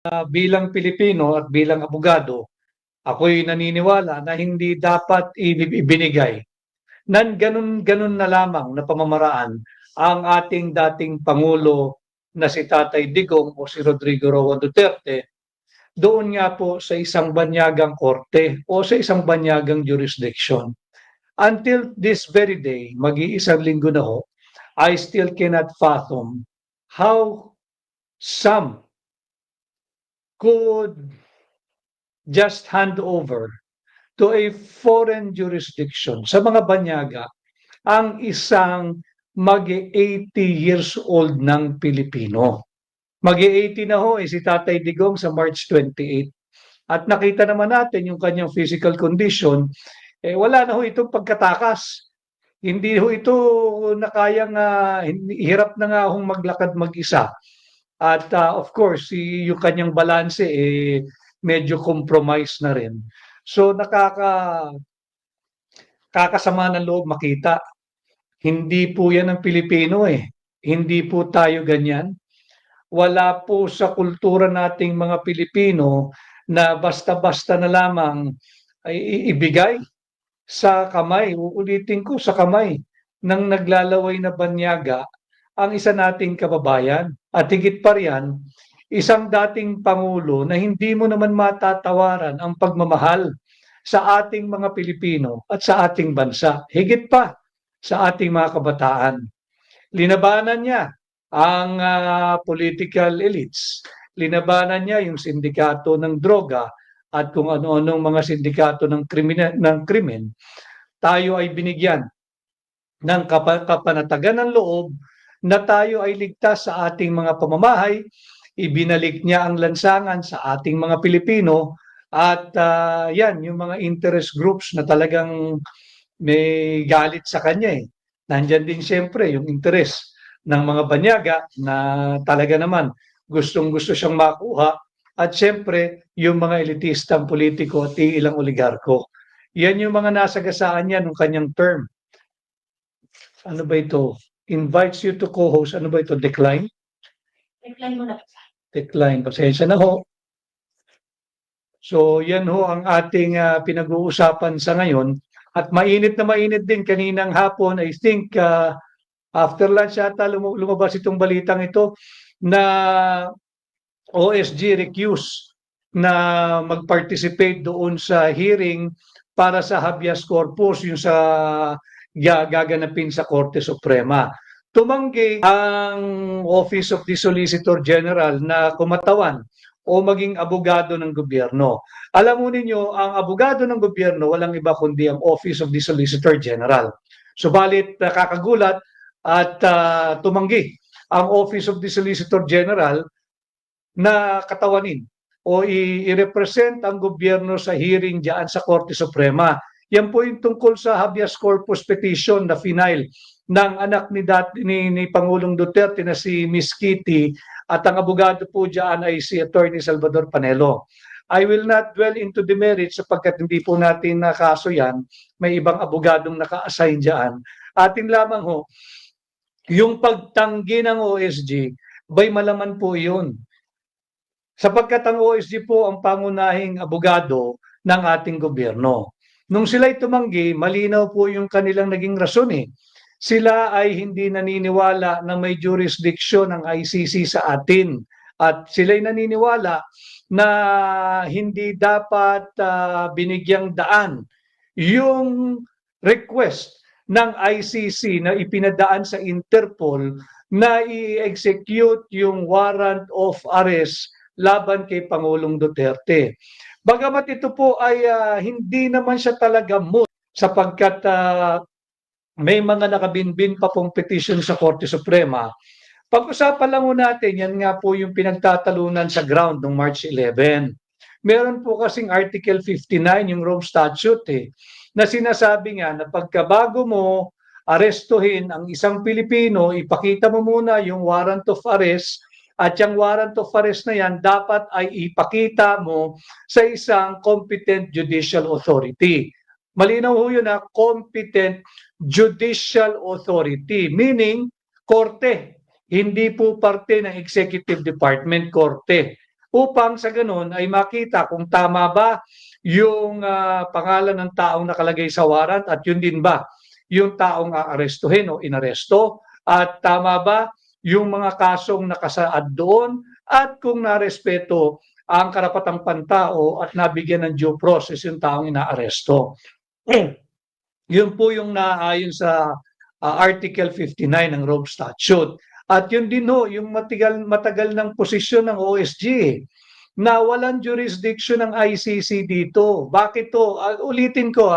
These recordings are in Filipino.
Bilang Pilipino at bilang abogado, ako'y naniniwala na hindi dapat ibinigay ng ganun-ganun na lamang na pamamaraan ang ating dating Pangulo na si Tatay Digong o si Rodrigo Roa Duterte doon nga po sa isang banyagang korte o sa isang banyagang jurisdiction. Until this very day, mag-iisang linggo na ho, I still cannot fathom how some could just hand over to a foreign jurisdiction sa mga banyaga ang isang mag-80 years old ng Pilipino. Mag-80 na ho si Tatay Digong sa March 28. At nakita naman natin yung kanyang physical condition, wala na ho itong pagkatakas. Hindi ho ito na kayang hirap na nga hong maglakad mag-isa. At of course, yung kanyang balanse medyo compromise na rin. So kakasama ng loob makita. Hindi po yan ang Pilipino eh. Hindi po tayo ganyan. Wala po sa kultura nating mga Pilipino na basta-basta na lamang ay ibigay sa kamay, uulitin ko, sa kamay ng naglalaway na banyaga ang isa nating kababayan. At higit pa riyan, isang dating Pangulo na hindi mo naman matatawaran ang pagmamahal sa ating mga Pilipino at sa ating bansa. Higit pa sa ating mga kabataan. Linabanan niya ang political elites. Linabanan niya yung sindikato ng droga at kung ano-anong mga sindikato ng krimen. Tayo ay binigyan ng kapanatagan ng loob na tayo ay ligtas sa ating mga pamamahay. Ibinalik niya ang lansangan sa ating mga Pilipino at yan, yung mga interest groups na talagang may galit sa kanya eh. Nandyan din siyempre yung interest ng mga banyaga na talaga naman gustong-gusto siyang makuha at siyempre yung mga elitistang politiko at ilang oligarko. Yan yung mga nasagasaan niya nung kanyang term. Ano ba ito? Invites you to co-host. Ano ba ito? Decline? Decline mo na. Decline. Pasensya na ho. So yan ho ang ating pinag-uusapan sa ngayon. At mainit na mainit din kaninang hapon. I think after lunch yata lumabas itong balitang ito na OSG recused na mag-participate doon sa hearing para sa habeas corpus, yung sa gaganapin sa Korte Suprema. Tumanggi ang Office of the Solicitor General na kumatawan o maging abogado ng gobyerno. Alam mo ninyo, ang abogado ng gobyerno walang iba kundi ang Office of the Solicitor General. Subalit nakakagulat at tumanggi ang Office of the Solicitor General na katawanin o i-represent ang gobyerno sa hearing diyan sa Korte Suprema. Yan po yung tungkol sa habeas corpus petition na final ng anak ni Pangulong Duterte na si Miss Kitty at ang abogado po diyan ay si Attorney Salvador Panelo. I will not dwell into the merits sapagkat hindi po natin na kaso yan. May ibang abogadong naka-assign diyan. Atin lamang ho, yung pagtanggi ng OSG, bay malaman po yun. Sapagkat ang OSG po ang pangunahing abogado ng ating gobyerno. Nung sila'y tumanggi, malinaw po yung kanilang naging rason eh. Sila ay hindi naniniwala na may jurisdiction ng ICC sa atin. At sila'y naniniwala na hindi dapat binigyang daan yung request ng ICC na ipinadaan sa Interpol na i-execute yung warrant of arrest laban kay Pangulong Duterte. Bagamat ito po ay hindi naman siya talaga moot sapagkat may mga nakabinbin pa pong petition sa Korte Suprema. Pag-usapan lang natin, yan nga po yung pinagtatalunan sa ground noong March 11. Meron po kasing Article 59, yung Rome Statute, na sinasabi nga na pagkabago mo arestuhin ang isang Pilipino, ipakita mo muna yung warrant of arrest at yung warrant of arrest na yan dapat ay ipakita mo sa isang competent judicial authority. Malinaw ho yun na competent judicial authority, meaning korte. Hindi po parte ng executive department, korte. upang sa ganun ay makita kung tama ba yung pangalan ng taong nakalagay sa warrant at yun din ba yung taong aarestuhin o inaresto at tama ba yung mga kasong nakasaad doon at kung narespeto ang karapatang pantao at nabigyan ng due process yung taong inaaresto. Yun po yung naayon sa Article 59 ng Rome Statute. At yun din ho, yung matagal ng posisyon ng OSG na walang jurisdiction ng ICC dito. Bakit to? Ulitin ko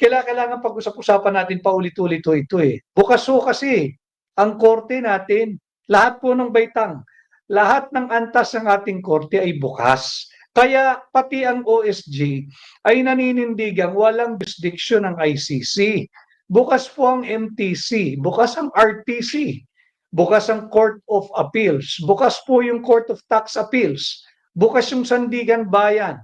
kailangan pag-usap-usapan natin paulit-ulit ito eh. Bukas ho kasi ang korte natin, lahat po ng baitang, lahat ng antas ng ating korte ay bukas. Kaya pati ang OSG ay naninindigang walang jurisdiction ng ICC. Bukas po ang MTC, bukas ang RTC, bukas ang Court of Appeals, bukas po yung Court of Tax Appeals, bukas yung Sandigan Bayan.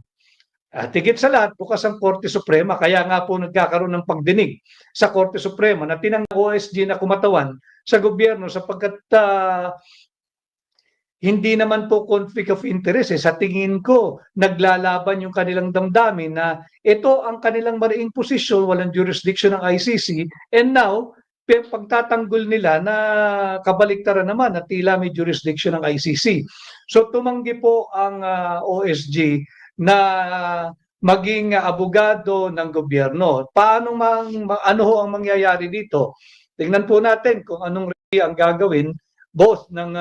At higit sa lahat, bukas ang Korte Suprema. Kaya nga po nagkakaroon ng pagdinig sa Korte Suprema na tinanong OSG na kumatawan sa gobyerno sapagkat hindi naman po conflict of interest. Sa tingin ko, naglalaban yung kanilang damdamin na ito ang kanilang mariing posisyon, walang jurisdiction ng ICC, and now, pagtatanggol nila na kabaliktaran naman na tila may jurisdiction ng ICC. So tumanggi po ang OSG na maging abogado ng gobyerno. Ano ho ang mangyayari dito? Tingnan po natin kung anong ang gagawin both ng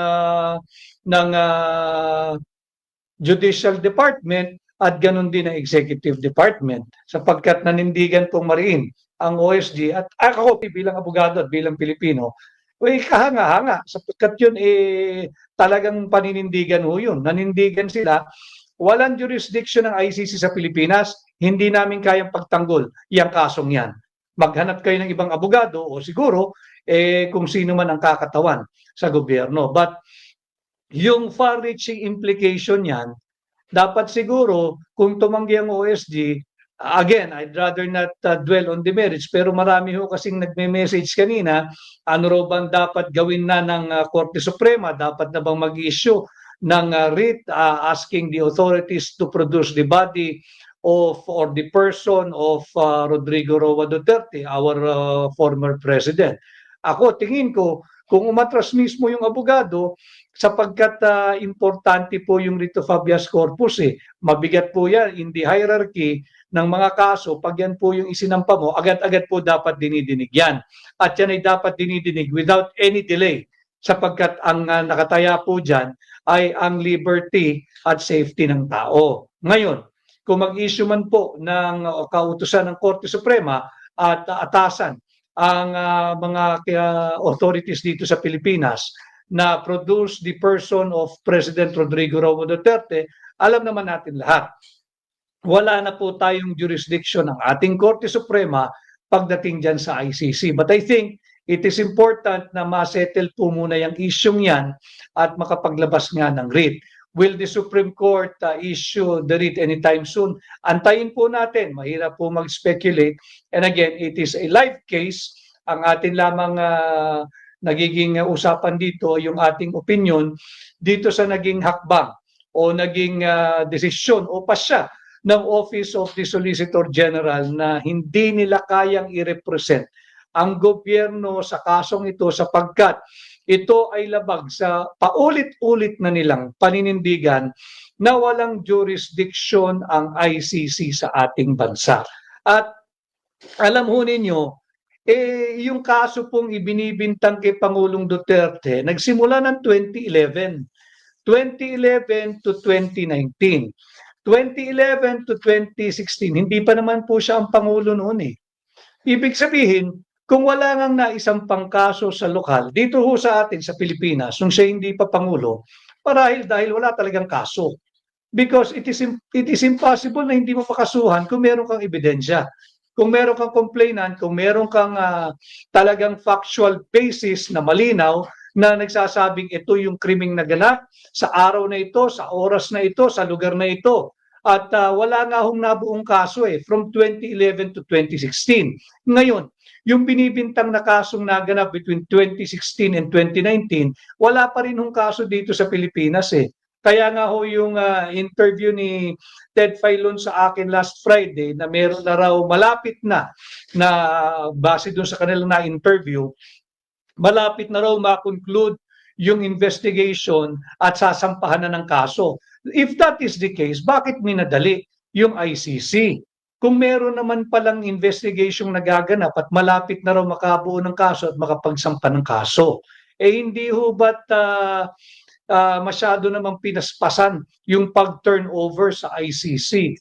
Judicial Department at ganun din ng Executive Department sapagkat nanindigan pong mariin ang OSG at ako bilang abogado at bilang Pilipino kahanga-hanga sapagkat yun talagang paninindigan ho yun. Nanindigan sila, walang jurisdiction ng ICC sa Pilipinas, hindi namin kayang pagtanggol yung kasong yan. Maghanap kayo ng ibang abogado o siguro kung sino man ang kakatawan sa gobyerno. But yung far-reaching implication yan, dapat siguro kung tumanggi ang OSG, again, I'd rather not dwell on the merits, pero marami ho kasing nagme-message kanina, ano raw bang dapat gawin na ng Korte Suprema, dapat na bang mag-issue ng writ asking the authorities to produce the body of or the person of Rodrigo Roa Duterte, our former president. Ako, tingin ko, kung umatras mismo yung abogado, sapagkat importante po yung writ of habeas corpus mabigat po yan in the hierarchy ng mga kaso. Pag yan po yung isinampa mo, agad-agad po dapat dinidinig yan. At yan ay dapat dinidinig without any delay sapagkat ang nakataya po dyan ay ang liberty at safety ng tao. Ngayon, kung mag-issue man po ng kautusan ng Korte Suprema at atasan ang mga authorities dito sa Pilipinas na produce the person of President Rodrigo Roa Duterte, alam naman natin lahat. Wala na po tayong jurisdiction ng ating Korte Suprema pagdating dyan sa ICC. But I think it is important na ma-settle po muna yung isyong yan at makapaglabas nga ng writ. Will the Supreme Court issue the writ anytime soon? Antayin po natin. Mahirap po mag-speculate. And again, it is a live case. Ang atin lamang nagiging usapan dito, yung ating opinion dito sa naging hakbang o naging desisyon o pasya ng Office of the Solicitor General na hindi nila kayang i-represent ang gobyerno sa kasong ito sapagkat ito ay labag sa paulit-ulit na nilang paninindigan na walang jurisdiction ang ICC sa ating bansa. At alam ho ninyo, yung kaso pong ibinibintang kay Pangulong Duterte, nagsimula ng 2011. 2011 to 2019. 2011 to 2016, hindi pa naman po siya ang Pangulo noon Ibig sabihin, kung wala ngang naisang pangkaso sa lokal, dito ho sa atin sa Pilipinas, nung siya hindi pa Pangulo, dahil wala talagang kaso. Because it is impossible na hindi mo makasuhan kung meron kang ebidensya. Kung meron kang complainant, kung meron kang talagang factual basis na malinaw na nagsasabing ito yung krimeng naganap sa araw na ito, sa oras na ito, sa lugar na ito. At wala nga hong nabuong kaso from 2011 to 2016. Ngayon, yung binibintang na kasong naganap between 2016 and 2019, wala pa rin hong kaso dito sa Pilipinas Kaya nga ho yung interview ni Ted Filon sa akin last Friday na meron na raw malapit na base dun sa kanilang na-interview, malapit na raw ma-conclude yung investigation at sasampahan na ng kaso. If that is the case, bakit minadali yung ICC? Kung meron naman palang investigation nagaganap at malapit na raw makabuo ng kaso at makapagsampa ng kaso, hindi ho ba't masyado namang pinaspasan yung pag-turnover sa ICC